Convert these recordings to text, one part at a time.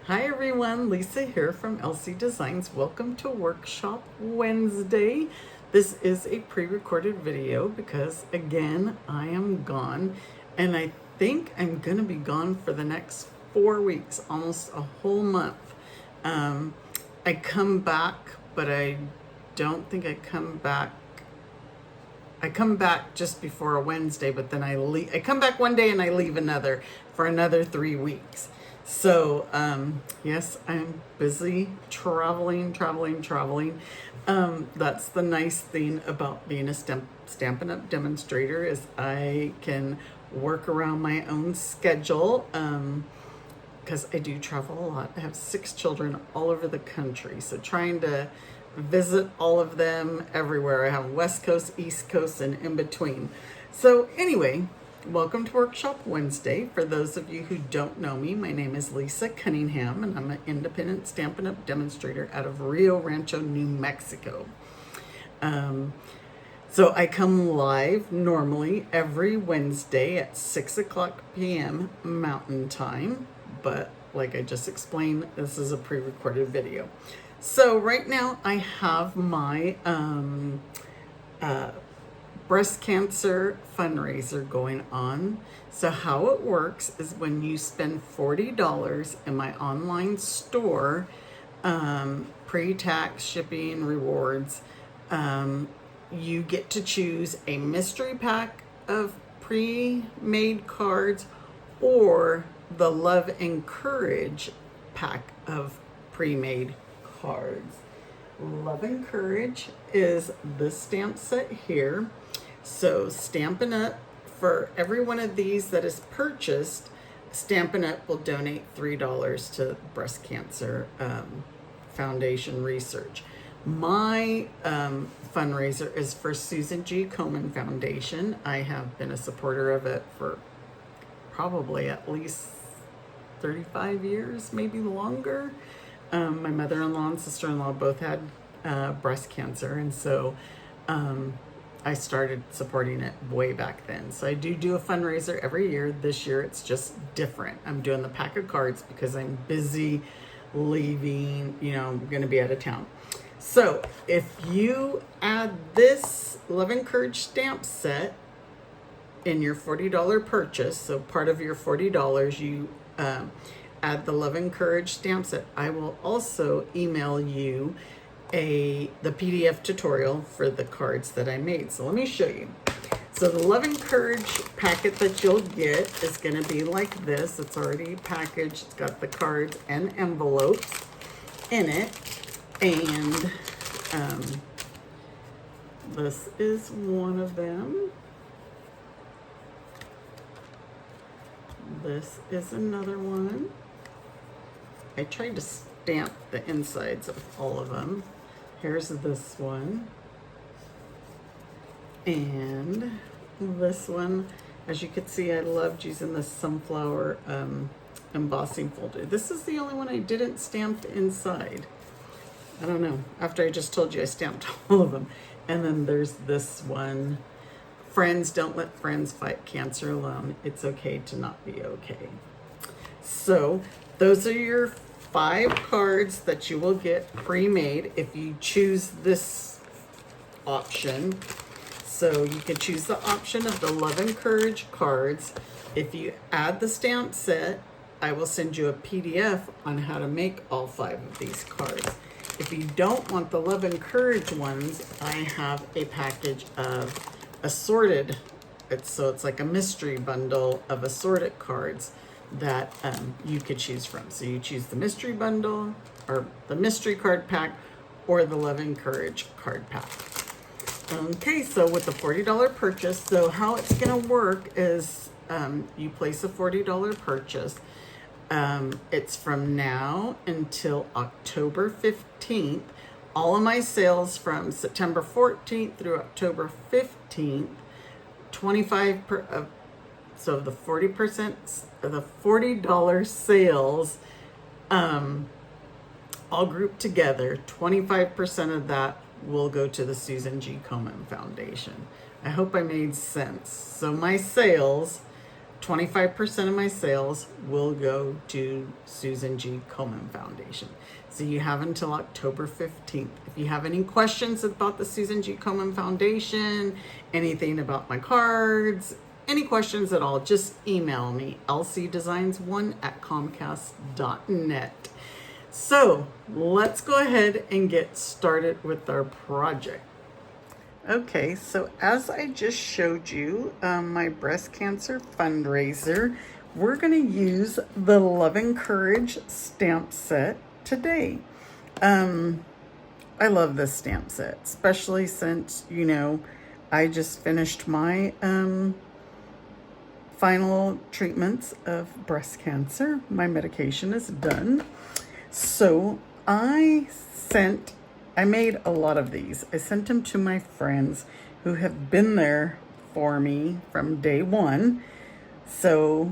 Hi everyone, Lisa here from LC Designs. Welcome to Workshop Wednesday. This is a pre-recorded video because again, I am gone and I think I'm gonna be gone for the next 4 weeks, almost a whole month. I come back, but I don't think I come back. I come back just before a Wednesday, but then I leave. I come back one day and I leave for another 3 weeks. So, yes, I'm busy traveling. That's the nice thing about being a Stampin' Up! Demonstrator is I can work around my own schedule, because I do travel a lot. I have 6 children all over the country, so trying to visit all of them everywhere. I have West Coast, East Coast, and in between. So anyway, welcome to Workshop Wednesday. For those of you who don't know me, my name is Lisa Cunningham, and I'm an independent Stampin' Up! Demonstrator out of Rio Rancho, New Mexico. So I come live normally every Wednesday at 6:00 p.m. Mountain Time, but like I just explained, this is a pre-recorded video. So right now I have my breast cancer fundraiser going on. So how it works is when you spend $40 in my online store, pre-tax shipping rewards, you get to choose a mystery pack of pre-made cards or the Love and Courage pack of pre-made cards. Love and Courage is this stamp set here. So Stampin' Up! For every one of these that is purchased, Stampin' Up! Will donate $3 to Breast Cancer Foundation research. My fundraiser is for Susan G. Komen Foundation. I have been a supporter of it for probably at least 35 years, maybe longer. My mother-in-law and sister-in-law both had breast cancer, and so I started supporting it way back then. So I do a fundraiser every year. This year it's just different. I'm doing the pack of cards because I'm busy leaving, I'm going to be out of town. So if you add this Love and Courage stamp set in your $40 purchase, so part of your $40, you add the Love and Courage stamp set, I will also email you the PDF tutorial for the cards that I made. So let me show you. So the Love and Courage packet that you'll get is going to be like this. It's already packaged. It's got the cards and envelopes in it. And this is one of them. This is another one. I tried to stamp the insides of all of them. Here's this one. And this one, as you can see, I loved using the sunflower embossing folder. This is the only one I didn't stamp inside. I don't know. After I just told you I stamped all of them. And then there's this one. Friends, don't let friends fight cancer alone. It's okay to not be okay. So those are your 5 cards that you will get pre-made if you choose this option. So you can choose the option of the Love and Courage cards. If you add the stamp set, I will send you a PDF on how to make all 5 of these cards. If you don't want the Love and Courage ones, I have a package of assorted, it's like a mystery bundle of assorted cards that you could choose from. So you choose the mystery bundle or the mystery card pack or the Love and Courage card pack. Okay, so with the $40 purchase, so how it's gonna work is you place a $40 purchase. It's from now until October 15th. All of my sales from September 14th through October 15th, so the 40%, the $40 sales, all grouped together, 25% of that will go to the Susan G. Komen Foundation. I hope I made sense. So my sales, 25% of my sales will go to Susan G. Komen Foundation. So you have until October 15th. If you have any questions about the Susan G. Komen Foundation, anything about my cards, any questions at all, just email me, lcdesigns1@comcast.net. So let's go ahead and get started with our project. Okay, so as I just showed you, my breast cancer fundraiser, we're going to use the Love and Courage stamp set today. I love this stamp set, especially since, you know, I just finished my final treatments of breast cancer. My medication is done. So I made a lot of these. I sent them to my friends who have been there for me from day one. So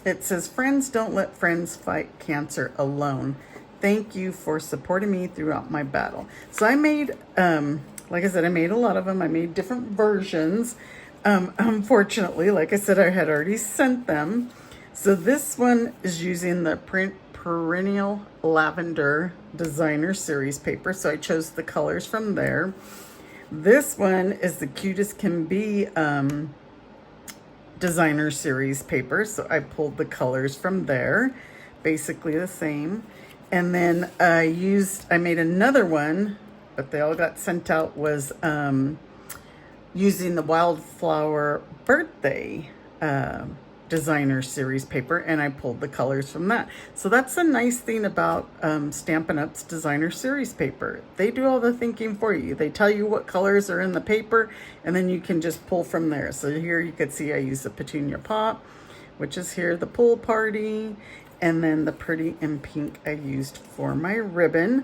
it says, "Friends don't let friends fight cancer alone. Thank you for supporting me throughout my battle." So I made, like I said, I made a lot of them. I made different versions. Unfortunately, like I said, I had already sent them. So this one is using the Perennial Lavender Designer Series paper. So I chose the colors from there. This one is the Cutest Can Be Designer Series paper. So I pulled the colors from there. Basically the same. And then I made another one, but they all got sent out, was using the Wildflower Birthday Designer Series paper, and I pulled the colors from that. So that's the nice thing about Stampin' Up's Designer Series paper. They do all the thinking for you. They tell you what colors are in the paper, and then you can just pull from there. So here you could see I use the Petunia Pop, which is here, the Pool Party, and then the Pretty in Pink I used for my ribbon.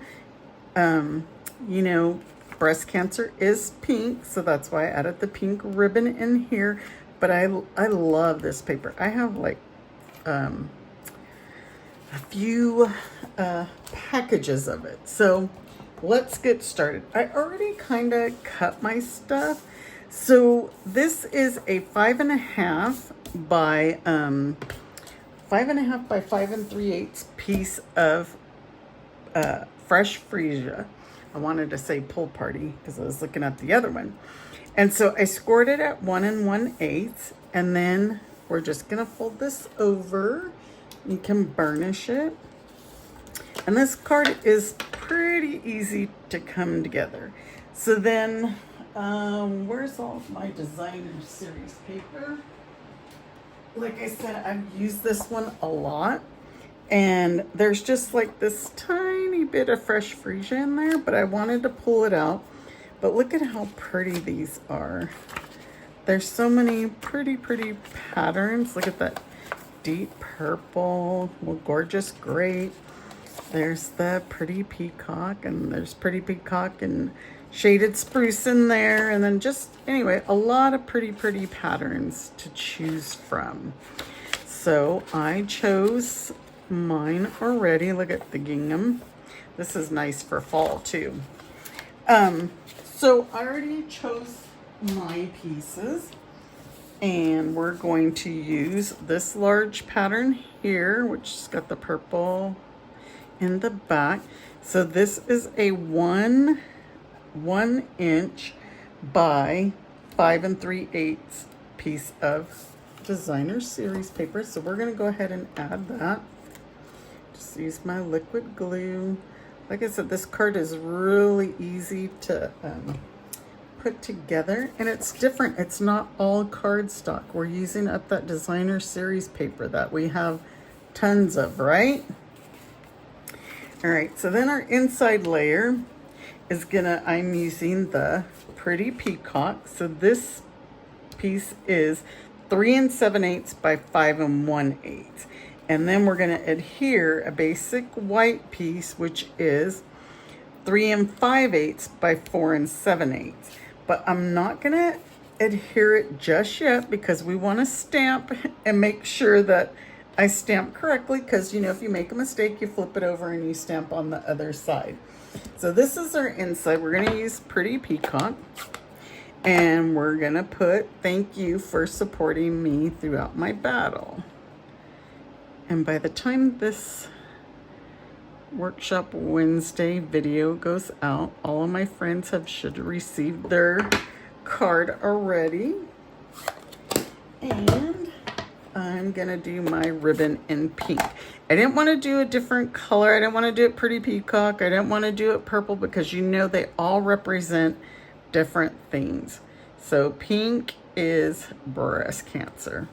You know, breast cancer is pink, so that's why I added the pink ribbon in here. But I love this paper. I have like a few packages of it. So let's get started. I already kind of cut my stuff. So this is a 5.5 by 5.5 by 5 3/8 piece of fresh freesia. I wanted to say Pool Party because I was looking at the other one. And so I scored it at 1 1/8, and then we're just gonna fold this over. You can burnish it. And this card is pretty easy to come together. So then, where's all of my Designer Series paper? Like I said, I've used this one a lot. And there's just like this tiny bit of fresh freesia in there, but I wanted to pull it out. But look at how pretty these are. There's so many pretty patterns. Look at that deep purple, well, gorgeous gray. There's the pretty peacock, and there's pretty peacock and shaded spruce in there. And then just, anyway, a lot of pretty patterns to choose from. So I chose mine already. Look at the gingham. This is nice for fall too. So I already chose my pieces, and we're going to use this large pattern here, which has got the purple in the back. So this is a 1 inch by 5 3/8 piece of Designer Series paper. So we're going to go ahead and add that. Just use my liquid glue. Like I said, this card is really easy to put together, and it's different. It's not all cardstock. We're using up that Designer Series paper that we have tons of, right? All right, so then our inside layer is I'm using the Pretty Peacock. So this piece is 3 7/8 by 5 1/8. And then we're going to adhere a basic white piece, which is 3 5/8 by 4 7/8. But I'm not going to adhere it just yet because we want to stamp and make sure that I stamp correctly, because, you know, if you make a mistake, you flip it over and you stamp on the other side. So this is our inside. We're going to use Pretty Peacock. And we're gonna put thank you for supporting me throughout my battle. And by the time this Workshop Wednesday video goes out, all of my friends should receive their card already. And I'm gonna do my ribbon in pink. I didn't want to do a different color. I didn't want to do it pretty peacock. I didn't want to do it purple because you know they all represent different things. So pink is breast cancer.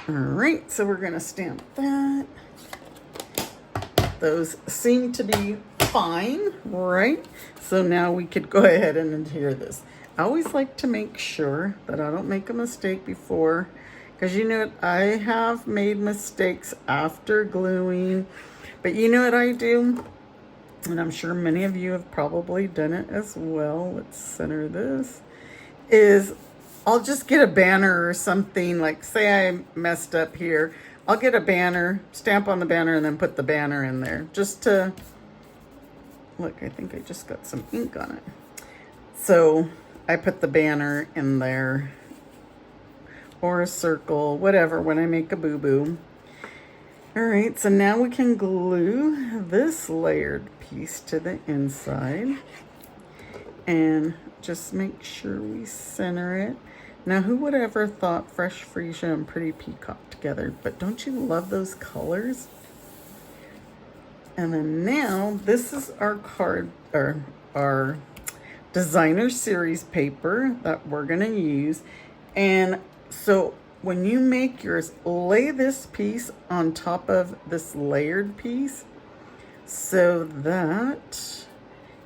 All right, so we're gonna stamp that. Those seem to be fine, right? So now we could go ahead and adhere this. I always like to make sure that I don't make a mistake before, because you know what, I have made mistakes after gluing, but you know what I do? And I'm sure many of you have probably done it as well. Let's center this. Is I'll just get a banner or something, like say I messed up here. I'll get a banner, stamp on the banner, and then put the banner in there. Just to, look, I think I just got some ink on it. So I put the banner in there, or a circle, whatever, when I make a boo-boo. All right, so now we can glue this layered piece to the inside. And just make sure we center it. Now, who would ever thought Fresh Freesia and Pretty Peacock together? But don't you love those colors? And then now, this is our card, or our designer series paper that we're gonna use. And so when you make yours, lay this piece on top of this layered piece so that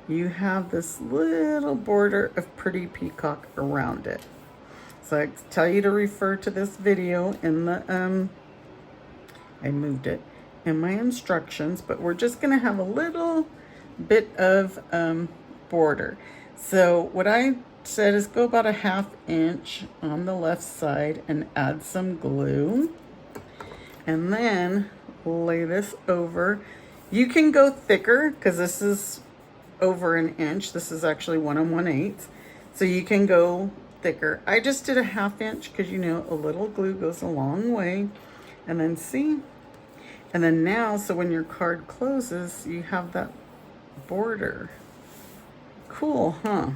you have this little border of Pretty Peacock around it. So I tell you to refer to this video in the, I moved it, in my instructions, but we're just gonna have a little bit of border. So what I said is go about a 1/2 inch on the left side and add some glue. And then lay this over. You can go thicker because this is over 1 inch. This is actually 1 1/8. So you can go thicker. I just did a 1/2 inch because you know a little glue goes a long way. And then see, and then now, so when your card closes, you have that border. Cool, huh?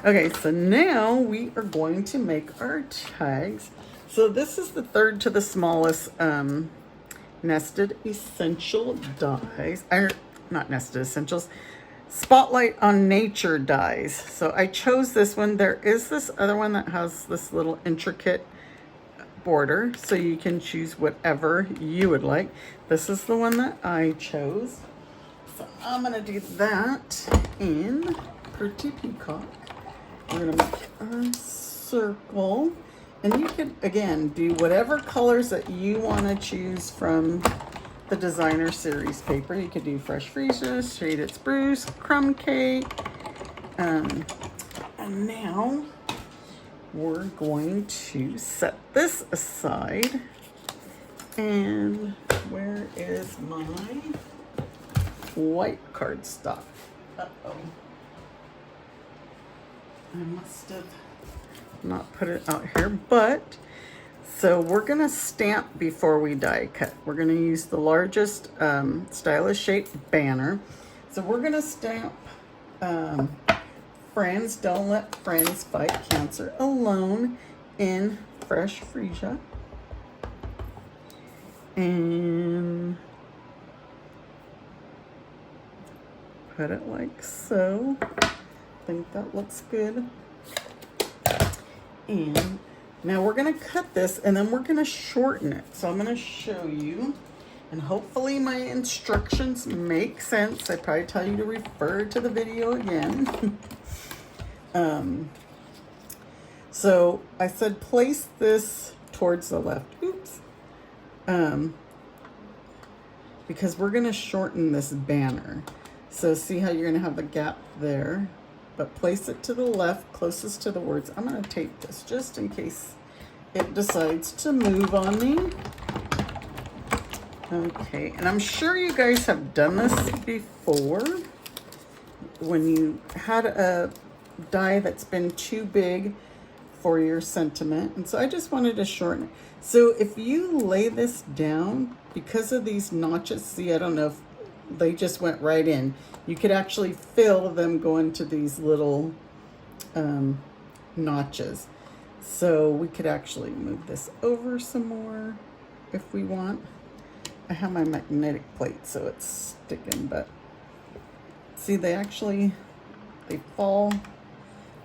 Okay, so now we are going to make our tags. So this is the third to the smallest nested essential dies, or not nested essentials, Spotlight on Nature dies. So I chose this one. There is this other one that has this little intricate border, so you can choose whatever you would like. This is the one that I chose. So I'm gonna do that in Pretty Peacock. We're gonna make a circle, and you could again do whatever colors that you want to choose from the designer series paper. You could do Fresh Freesia, Shaded Spruce, Crumb Cake, and now we're going to set this aside. And where is my white cardstock? Uh-oh. I must have not put it out here, but so we're gonna stamp before we die cut. We're gonna use the largest stylish shaped banner. So we're gonna stamp Friends Don't Let Friends Fight Cancer Alone in Fresh Freesia. And put it like so. I think that looks good. And now we're gonna cut this and then we're gonna shorten it. So I'm gonna show you, and hopefully my instructions make sense. I probably tell you to refer to the video again. So I said place this towards the left. Oops. Because we're gonna shorten this banner. So see how you're gonna have the gap there, but place it to the left, closest to the words. I'm gonna tape this just in case it decides to move on me. Okay, and I'm sure you guys have done this before. When you had a die that's been too big for your sentiment. And so I just wanted to shorten it. So if you lay this down, because of these notches, see, I don't know if they just went right in. You could actually feel them go into these little notches. So we could actually move this over some more if we want. I have my magnetic plate, so it's sticking, but see, they fall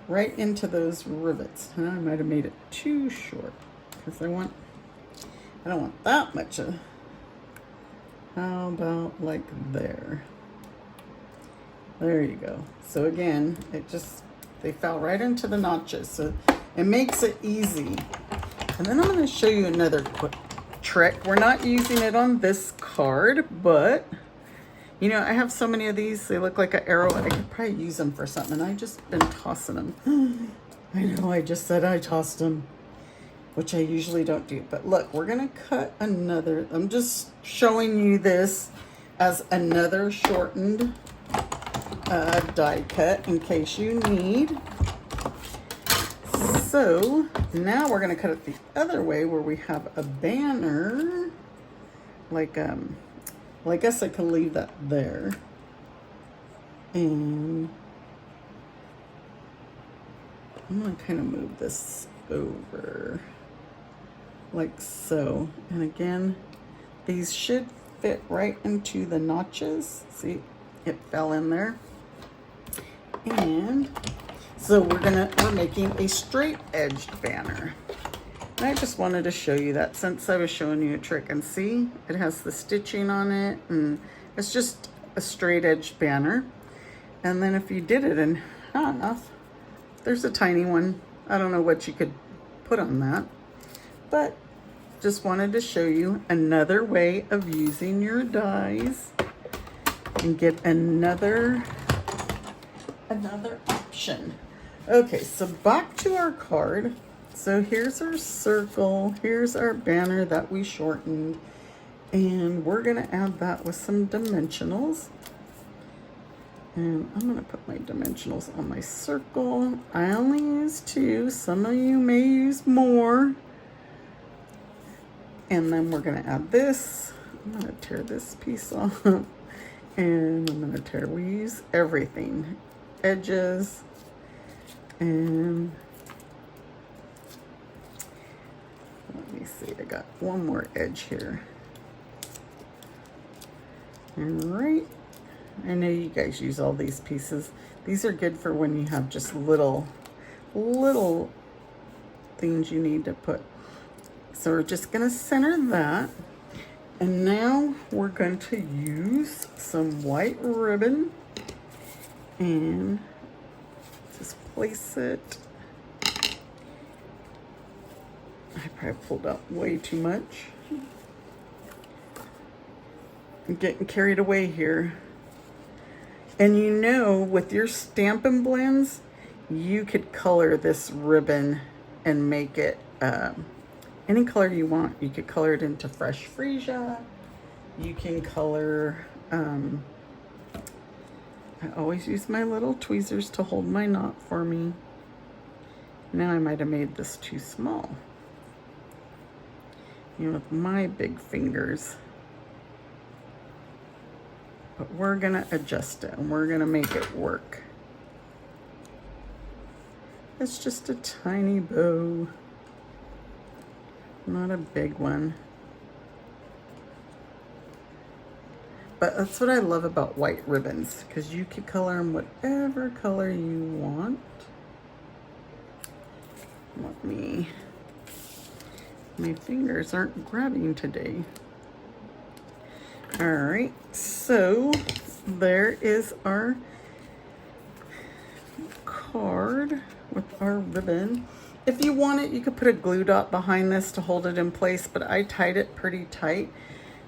right into those rivets. I might have made it too short because I don't want that much of. How about like there? There you go. So again, they fell right into the notches, so it makes it easy. And then I'm going to show you another quick trick. We're not using it on this card, but you know, I have so many of these, they look like an arrow. I could probably use them for something. I've just been tossing them. I know, I just said I tossed them, which I usually don't do. But look, we're gonna cut another. I'm just showing you this as another shortened die cut in case you need. So now we're gonna cut it the other way where we have a banner. Well, I guess I can leave that there. And I'm gonna kind of move this over like so. And again, these should fit right into the notches. See, it fell in there. And so we're making a straight edged banner. And I just wanted to show you that since I was showing you a trick. And see, it has the stitching on it, and it's just a straight edged banner. And then if you did it in half, there's a tiny one. I don't know what you could put on that, but just wanted to show you another way of using your dies and get another option. Okay, so back to our card. So here's our circle, here's our banner that we shortened, and we're gonna add that with some dimensionals. And I'm gonna put my dimensionals on my circle. I only use 2, some of you may use more. And then we're gonna add this. I'm gonna tear this piece off, and I'm gonna we use everything, edges, and let me see, I got one more edge here. All right, I know you guys use all these pieces. These are good for when you have just little things you need to put. So we're just gonna center that. And now we're going to use some white ribbon and just place it. I probably pulled out way too much. I'm getting carried away here. And you know, with your Stampin' blends, you could color this ribbon and make it any color you want. You could color it into fresh freesia. You can color, I always use my little tweezers to hold my knot for me. Now I might have made this too small. You know, with my big fingers. But we're gonna adjust it and we're gonna make it work. It's just a tiny bow. Not a big one. But that's what I love about white ribbons, because you can color them whatever color you want. My fingers aren't grabbing today. All right, so there is our card with our ribbon. If you want it, you could put a glue dot behind this to hold it in place, but I tied it pretty tight.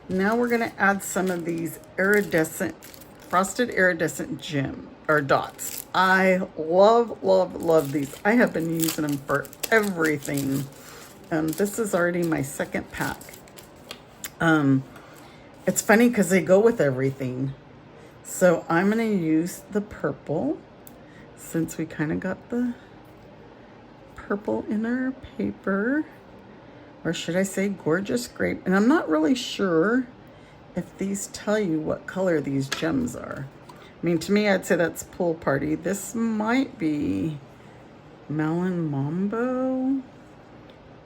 Now we're gonna add some of these frosted iridescent dots. I love these. I have been using them for everything. This is already my second pack. It's funny because they go with everything. So I'm gonna use the purple. since we kind of got the purple in our paper, or should I say gorgeous grape. And I'm not really sure if these tell you what color these gems are. I mean, to me, I'd say that's Pool Party. This might be Melon Mambo.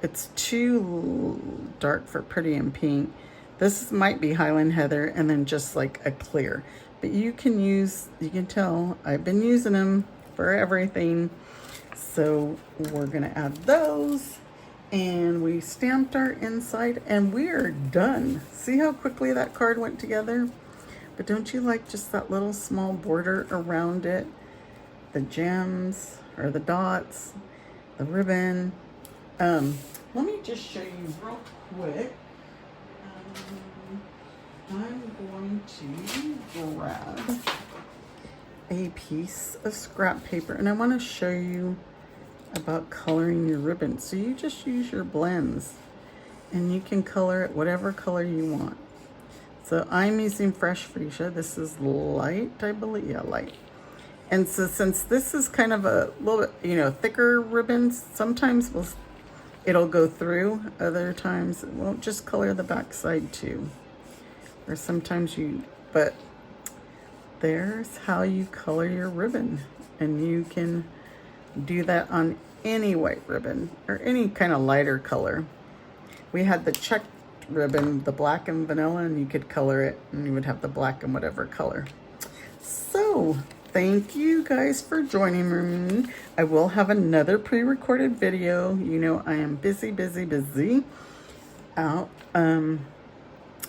It's too dark for Pretty in Pink. This might be Highland Heather, and then just like a clear. But you can tell I've been using them for everything. So we're gonna add those, and we stamped our inside, and we are done. See how quickly that card went together? But don't you like just that little small border around it? The gems, or the dots, the ribbon. Let me just show you real quick. I'm going to grab a piece of scrap paper, and I want to show you about coloring your ribbon. So you just use your blends, and you can color it whatever color you want. So I'm using Fresh Freesia. This is light, I believe. Yeah, light. And so since this is kind of a little bit, thicker ribbons, sometimes it'll go through. Other times it won't. Just color the back side too. Or sometimes but there's how you color your ribbon. And you can do that on any white ribbon or any kind of lighter color. We had the checked ribbon, the black and vanilla, and you could color it and you would have the black and whatever color. So thank you guys for joining me. I will have another pre-recorded video. I am busy out.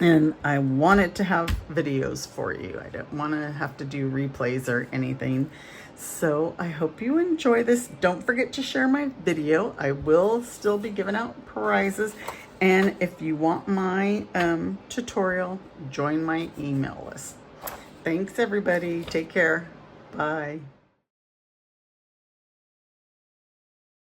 And I wanted to have videos for you. I don't want to have to do replays or anything. So I hope you enjoy this. Don't forget to share my video. I will still be giving out prizes. And if you want my tutorial, join my email list. Thanks everybody. Take care. Bye.